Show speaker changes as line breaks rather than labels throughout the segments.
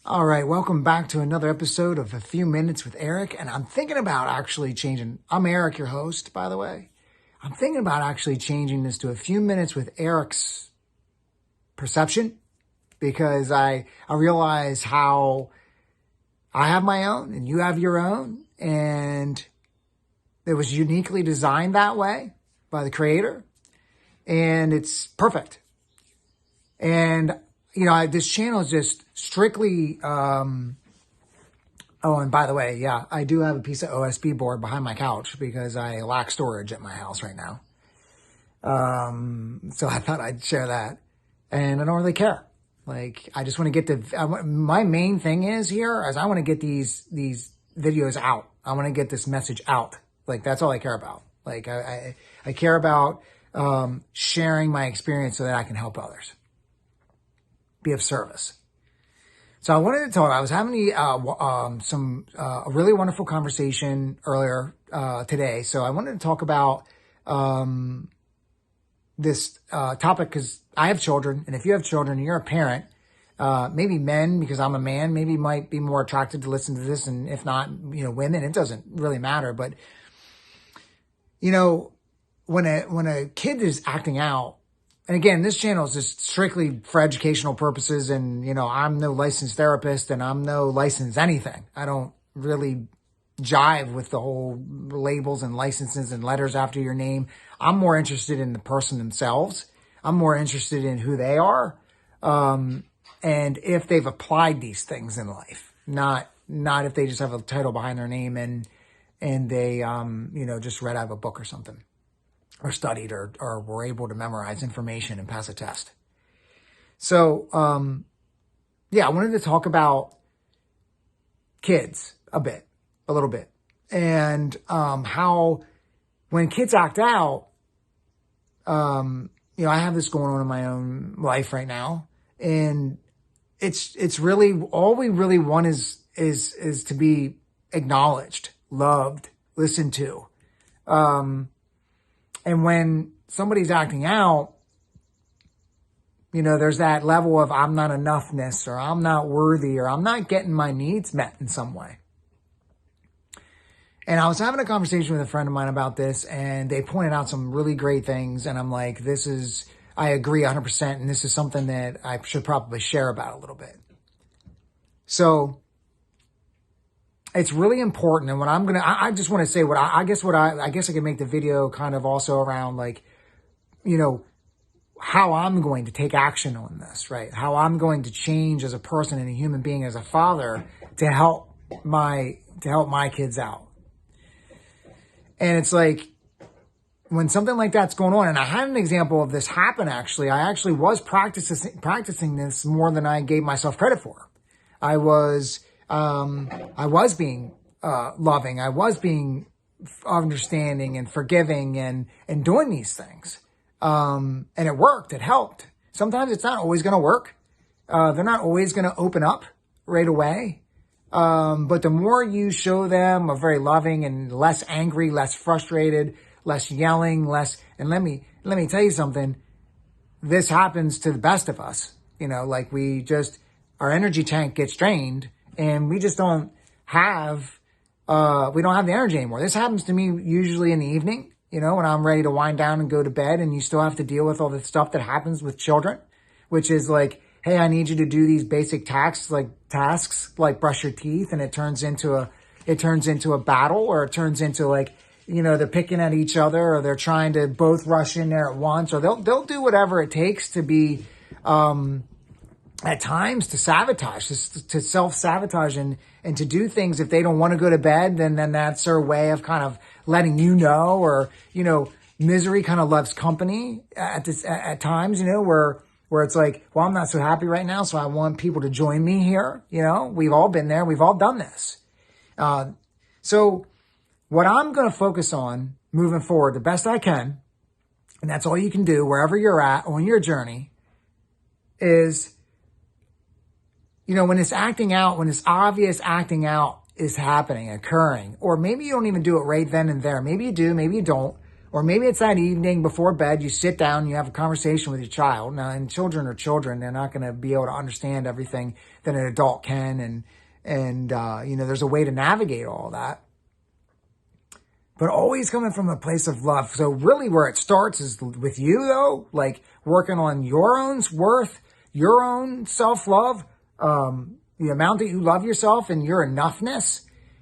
All right, welcome back to another episode of A Few Minutes with Eric. And I'm thinking about actually changing. I'm Eric, your host, by the way. I'm thinking about actually changing this to A Few Minutes with Eric's Perception, because I realize how I have my own and you have your own, and it was uniquely designed that way by the creator, and it's perfect. And this channel is just strictly, oh, and by the way, yeah, I do have a piece of OSB board behind my couch because I lack storage at my house right now. So I thought I'd share that, and I don't really care. Like, I just want to get my main thing is I want to get these videos out. I want to get this message out. Like, that's all I care about. Like, I care about, sharing my experience so that I can help others. Be of service. So I wanted to talk. I was having a really wonderful conversation earlier today. So I wanted to talk about this topic because I have children, and if you have children and you're a parent, maybe men, because I'm a man, maybe might be more attracted to listen to this, and if not, women, it doesn't really matter. But when a kid is acting out. And again, this channel is just strictly for educational purposes. And, I'm no licensed therapist and I'm no licensed anything. I don't really jive with the whole labels and licenses and letters after your name. I'm more interested in the person themselves. I'm more interested in who they are. And if they've applied these things in life, not if they just have a title behind their name and they, just read out of a book or something, or studied or were able to memorize information and pass a test. So, I wanted to talk about kids a little bit, and how when kids act out, I have this going on in my own life right now, and it's really, all we really want is to be acknowledged, loved, listened to. And when somebody's acting out, there's that level of I'm not enoughness, or I'm not worthy, or I'm not getting my needs met in some way. And I was having a conversation with a friend of mine about this, and they pointed out some really great things. And I'm like, I agree 100%. And this is something that I should probably share about a little bit. So it's really important. And what I just want to say I guess I can make the video kind of also around how I'm going to take action on this, right? How I'm going to change as a person and a human being, as a father, to help my kids out. And it's like, when something like that's going on, and I had an example of this happen, actually. I actually was practicing this more than I gave myself credit for. I was being loving. I was being understanding and forgiving and doing these things. And it worked. It helped. Sometimes it's not always going to work. They're not always going to open up right away. But the more you show them a very loving and less angry, less frustrated, less yelling, and let me tell you something. This happens to the best of us. Our energy tank gets drained, and we just don't have the energy anymore. This happens to me usually in the evening, when I'm ready to wind down and go to bed, and you still have to deal with all the stuff that happens with children, which is like, hey, I need you to do these basic tasks like brush your teeth, and it turns into a battle, or it turns into they're picking at each other, or they're trying to both rush in there at once, or they'll do whatever it takes to be, at times to sabotage, to self-sabotage and to do things. If they don't want to go to bed, then that's their way of kind of letting or, misery kind of loves company at times, where it's like, well, I'm not so happy right now, so I want people to join me here. We've all been there. We've all done this. So what I'm going to focus on moving forward the best I can, and that's all you can do wherever you're at on your journey, is when it's acting out, when it's obvious acting out is occurring, or maybe you don't even do it right then and there. Maybe you do, maybe you don't. Or maybe it's that evening before bed, you sit down, you have a conversation with your child. Now, and children are children. They're not going to be able to understand everything that an adult can. And there's a way to navigate all that. But always coming from a place of love. So really where it starts is with you, though, like working on your own worth, your own self-love, the amount that you love yourself and your enoughness.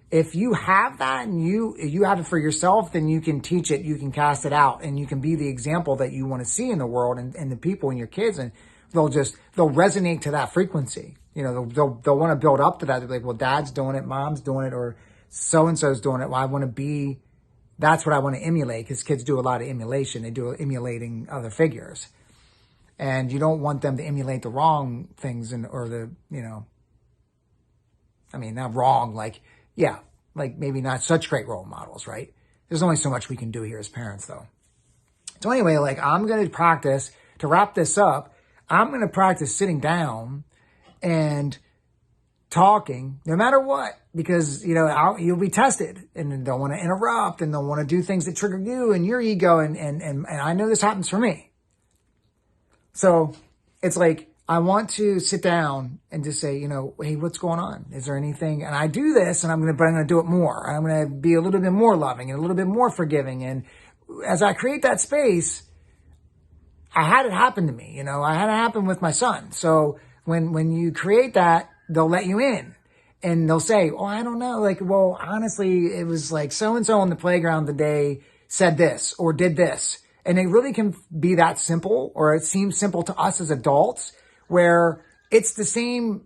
If you have that and you have it for yourself, then you can teach it, you can cast it out, and you can be the example that you want to see in the world and the people and your kids, and they'll resonate to that frequency. They'll want to build up to that. They'll be like, well, dad's doing it, mom's doing it, or so-and-so's doing it. Well, I want to be, that's what I want to emulate, because kids do a lot of emulation. They do emulating other figures. And you don't want them to emulate the wrong things not wrong, like maybe not such great role models, right? There's only so much we can do here as parents, though. So anyway, I'm going to practice, to wrap this up, I'm going to practice sitting down and talking no matter what, because, you'll be tested and they'll want to interrupt and they'll want to do things that trigger you and your ego. And I know this happens for me. So it's like, I want to sit down and just say, hey, what's going on? Is there anything? And I do this, but I'm going to do it more. I'm going to be a little bit more loving and a little bit more forgiving. And as I create that space, I had it happen to me. I had it happen with my son. So when you create that, they'll let you in and they'll say, oh, I don't know. Well, honestly, it was like so-and-so on the playground today said this or did this. And it really can be that simple, or it seems simple to us as adults, where it's the same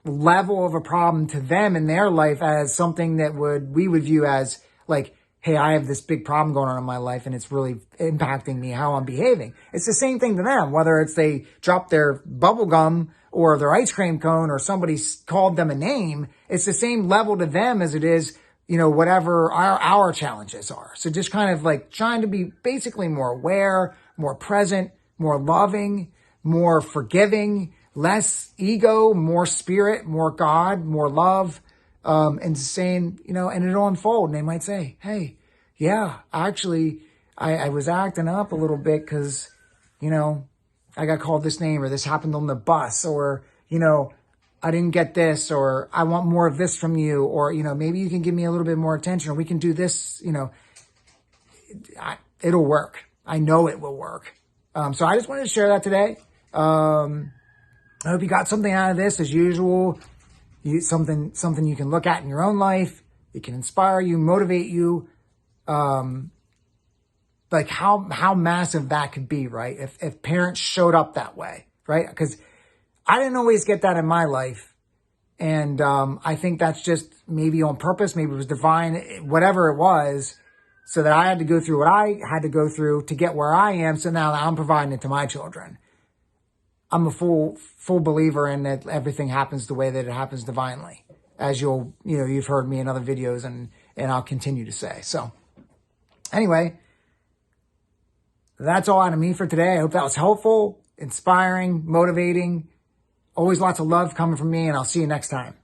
level of a problem to them in their life as something that we would view as like, hey, I have this big problem going on in my life and it's really impacting me, how I'm behaving. It's the same thing to them, whether it's they drop their bubble gum or their ice cream cone or somebody called them a name. It's the same level to them as it is, whatever our challenges are. So just kind of like trying to be basically more aware, more present, more loving, more forgiving, less ego, more spirit, more God, more love, and saying, and it'll unfold. And they might say, hey, yeah, actually, I was acting up a little bit because, I got called this name, or this happened on the bus, or, I didn't get this, or I want more of this from you, or, maybe you can give me a little bit more attention, or we can do this, it'll work. I know it will work. So I just wanted to share that today. I hope you got something out of this. As usual, something you can look at in your own life. It can inspire you, motivate you. Like how massive that could be, right? If parents showed up that way, right? Because I didn't always get that in my life. And I think that's just maybe on purpose. Maybe it was divine, whatever it was, so that I had to go through what I had to go through to get where I am. So now I'm providing it to my children. I'm a full believer in that everything happens the way that it happens divinely, as you've heard me in other videos, and I'll continue to say. So anyway, that's all out of me for today. I hope that was helpful, inspiring, motivating. Always lots of love coming from me, and I'll see you next time.